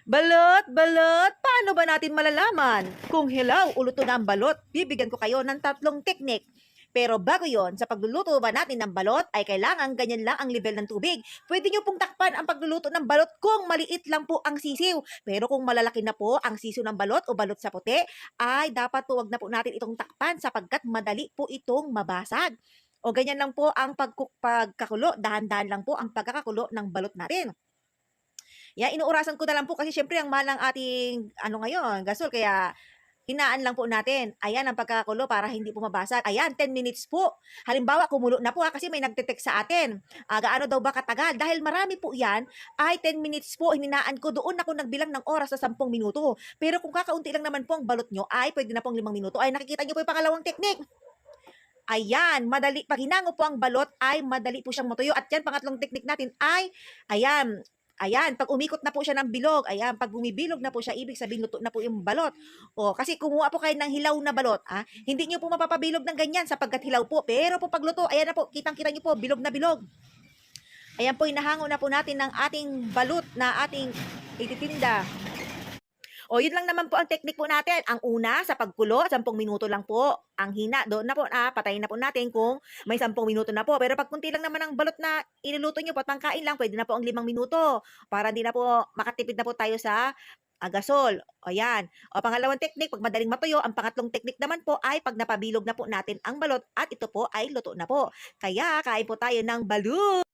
Balot, balot, paano ba natin malalaman kung hilaw o luto na ang balot? Bibigyan ko kayo ng tatlong teknik. Pero bago yon, sa pagluluto ba natin ng balot ay kailangan ganyan lang ang level ng tubig. Pwede nyo pong takpan ang pagluluto ng balot kung maliit lang po ang sisiw. Pero kung malalaki na po ang sisiw ng balot o balot sa puti, ay dapat tuwag na po natin itong takpan sapagkat madali po itong mabasag. O ganyan lang po ang pagkakulo, dahan-dahan lang po ang pagkakakulo ng balot natin. Yan, inuurasan ko na lang po kasi syempre ang mahal ng ating ano ngayon, gasol kaya hinaan lang po natin. Ayan ang pagkakakulo para hindi po mabasag. Ayan, 10 minutes po. Halimbawa, kumulo na po kasi may nagte-text sa atin. Gaano daw ba katagal? Dahil marami po yan, ay 10 minutes po, hininaan ko. Doon ako nagbilang ng oras sa 10 minuto. Pero kung kakaunti lang naman po ang balot nyo, ay pwede na pong 5 minuto. Ay nakikita nyo po yung pangalawang technique. Ayan, madali. Pag hinango po ang balot, ay madali po siyang matuyo. At yan, pangatlong technique natin ay, ayan, ayan, pag umikot na po siya ng bilog, ayan, pag bumibilog na po siya, ibig sabihin luto na po yung balot. O, kasi kumuha po kayo ng hilaw na balot, hindi nyo po mapapabilog ng ganyan sapagkat hilaw po. Pero po pagluto, ayan na po, kitang-kita nyo po, bilog na bilog. Ayan po, inahango na po natin ng ating balut na ating ititinda. O, yun lang naman po ang technique po natin. Ang una, sa pagkulo, 10 minuto lang po. Ang hina, doon na po, patayin na po natin kung may 10 minuto na po. Pero pag kunti lang naman ang balot na iluluto nyo po at pangkain lang, pwede na po ang 5 minuto. Para hindi na po, makatipid na po tayo sa gasol. O yan. O pangalawang technique, pag madaling matuyo, ang pangatlong technique naman po ay pag napabilog na po natin ang balot at ito po ay luto na po. Kaya, kain po tayo ng balut.